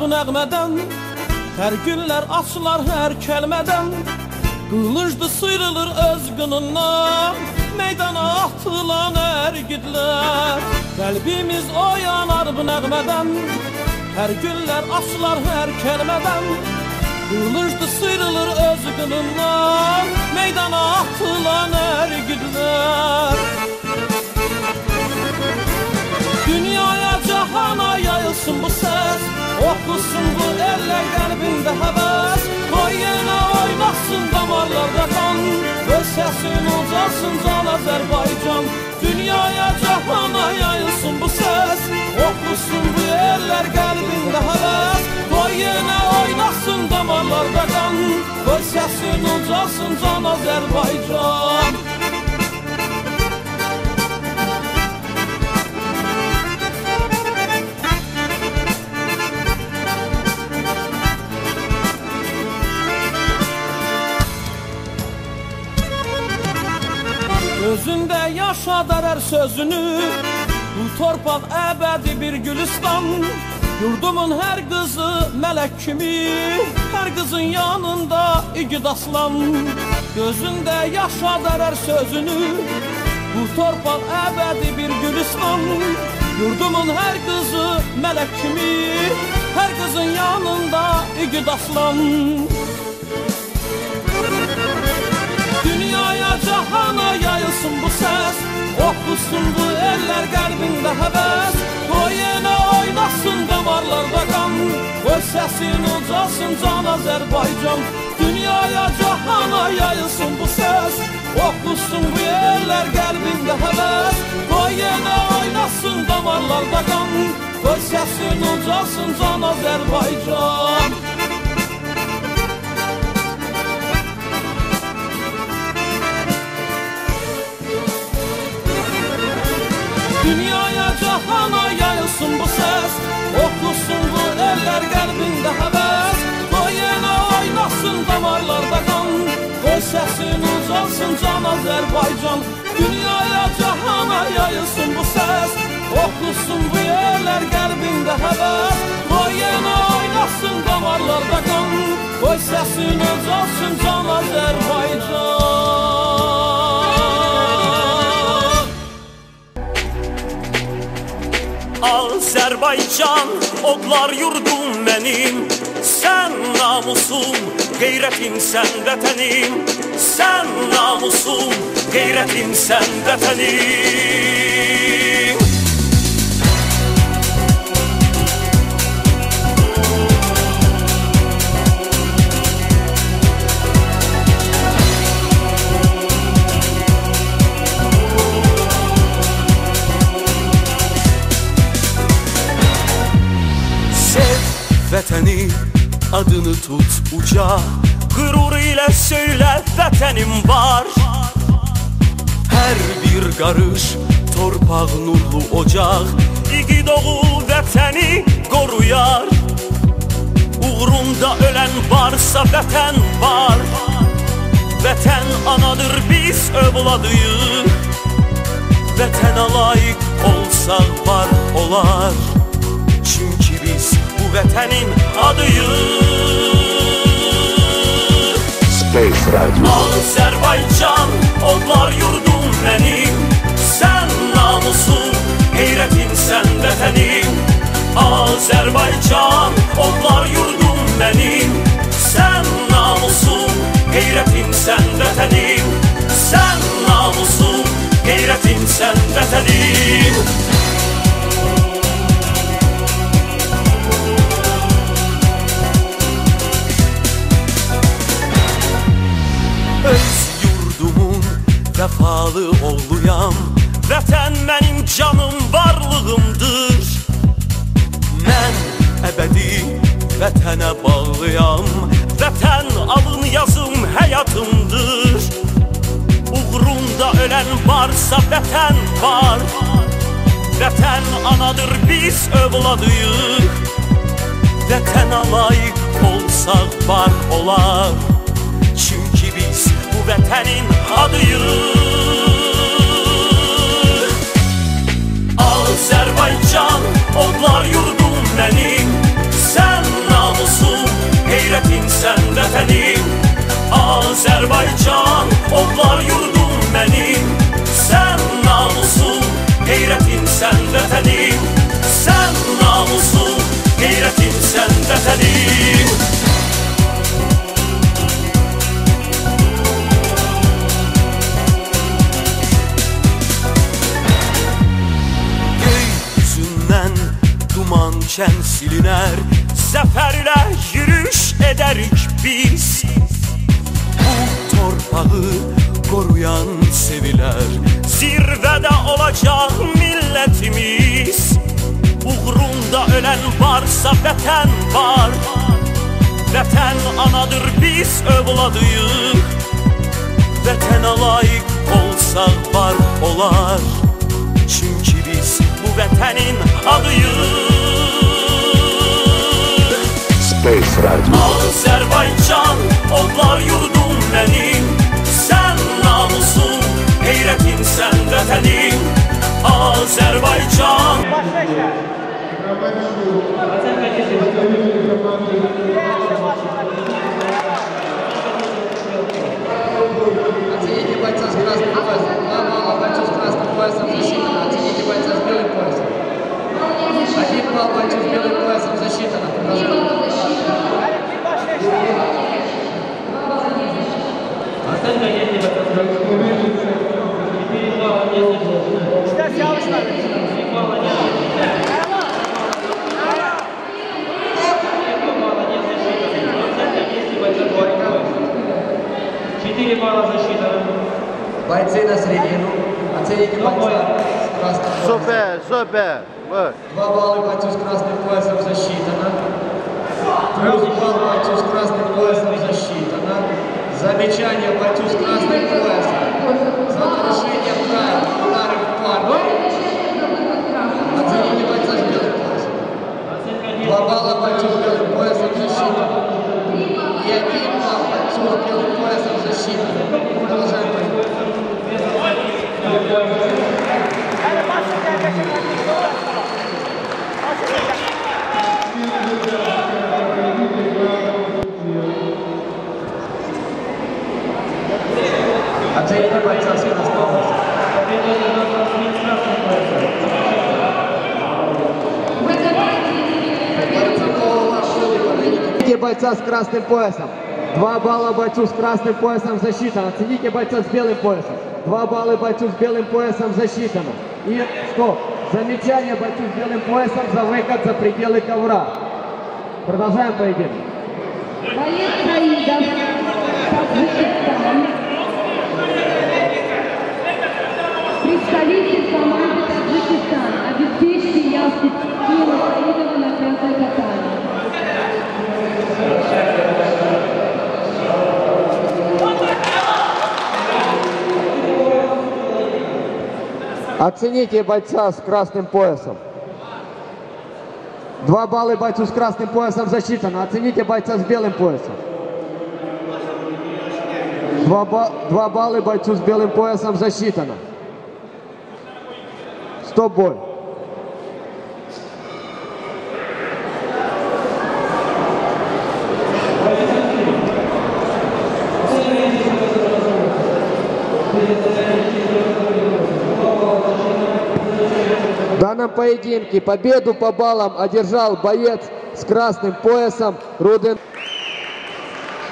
bu nəğmədən, hər günlər açılar hər kəlmədən. Qılıncdı sıyrılır öz qınından, meydana atılan ərgidlər. Qəlbimiz oyanar bu nəğmədən, hər günlər açılar hər kəlmədən. Qılıncdı sıyrılır öz qınından, meydana atılan ərgidlər. Dünyaya, cahana yayılsın bu səs, oxusun bu eller qəlbində həvəs. Qoy yenə oynasın damarlarda qan, öz səsin ucalsın can Azərbaycan. Dünyaya, cahana yayılsın bu səs, oxusun bu eller qəlbində həvəs. Qoy yenə oynasın damarlarda qan, öz səsin ucalsın can Azərbaycan. Özündə yaşadar hər sözünü, bu torpaq əbədi bir gülüstan. Yurdumun hər qızı mələk kimi, hər qızın yanında igid aslan. Gözündə yaşadar hər sözünü, bu torpaq əbədi bir gülüstan. Yurdumun hər qızı mələk kimi, hər qızın yanında igid aslan. Dünyaya, cahana yayılsın bu səs, oxusun bu eller qəlbində həvəs. Qoy yenə oynasın damarlarda qan, öz səsin ucalsın can Azərbaycan. Dünyaya, cahana yayılsın bu səs, oxusun bu eller qəlbində həvəs. Qoy yenə oynasın damarlarda qan, öz səsin ucalsın can Azərbaycan. Dünyaya, cahana yayılsın bu səs, oxusun bu eller qəlbində həvəs. Qoy yenə oynasın damarlarda qan, qoy səsin ucalsın can Azərbaycan. Dünyaya, cahana yayılsın bu səs, oxusun bu eller qəlbində həvəs. Qoy yenə oynasın damarlarda qan, qoy səsin ucalsın can Azərbaycan. Azərbaycan, odlar yurdum mənim, sən namusum, qeyrətim sən vətənim. Sən namusum, qeyrətim sən vətənim. Vətəni, adını tut uca, qürur ilə söylə vətənim var. Hər bir qarış torpaq nurlu ocaq, İgid oğul vətəni qoruyar. Uğrunda ölən varsa vətən var. Vətən anadır, biz övladıyıq. Vətənə layiq olsaq var olar, çünki biz bu vətənin adıyıq. Azərbaycan, odlar yurdum mənim, sən namusum, qeyrətim sən vətənim. Azərbaycan, odlar yurdum mənim, sən namusum, qeyrətim sən vətənim. Sən namusum, qeyrətim sən vətənim. Öz yurdumun vəfalı oğluyam, vətən mənim canım varlığımdır. Mən əbədi vətənə bağlıyam, vətən alın yazım həyatımdır. Uğrunda ölən varsa vətən var. Vətən anadır, biz övladıyıq. Vətənə layiq olsaq var olar, çünki biz bu vətənin adıyıq. Azərbaycan, odlar yurdum mənim, sən vətənim. Gökyüzündən dumanken siliner, Zəfərlə yürüş edərik biz. bu torpağı koruyan seviler. Zirvədə olacaq millətimiz. Uğrunda ölən varsa vətən var. Vətən anadır, biz övladıyıq. Vətənə layiq olsaq var olar. Çünki biz Bu vətənin adıyıq. Space Radio. Azərbaycan, odlar yurdum mənim. Sən namusun, heyrətin sən vətənim. Azərbaycan. Оцените бойца с красным поясом. 2 балла бойцу с красным поясом засчитано. Оцените бойца с белым поясом. 1 балл бойцу с белым поясом засчитано. Бойцы на середину. Оцените бойца с красным поясом. Супер. Вот. 2 балла бойцу с красным поясом засчитано. Плюс балл бойцу с красным поясом засчитано. Замечание бойцу с красным поясом. За нарушение правил удары в пару. Оцените бойца с белым поясом. 2 балла бойцу с белым поясом засчитано. И 1 балл бойцу с белым поясом засчитано. Продолжаем бой. Оцените бойца с красным поясом. Оцените бойца с красным поясом. 2 балла бойцу с красным поясом засчитано. Оцените бойца с белым поясом. 2 балла бойцу с белым поясом засчитано. И стоп. Замечание бойцу с белым поясом за выход за пределы ковра. Продолжаем поединок. Боец Саидов, Таджикистан. Представитель команды Таджикистан. Обеспечьте явки Кима Саидова на 5-й катании. Оцените бойца с красным поясом. 2 балла бойцу с красным поясом засчитано. Оцените бойца с белым поясом. 2 балла бойцу с белым поясом засчитано. Стоп бой. В данном поединке победу по баллам одержал боец с красным поясом Руден.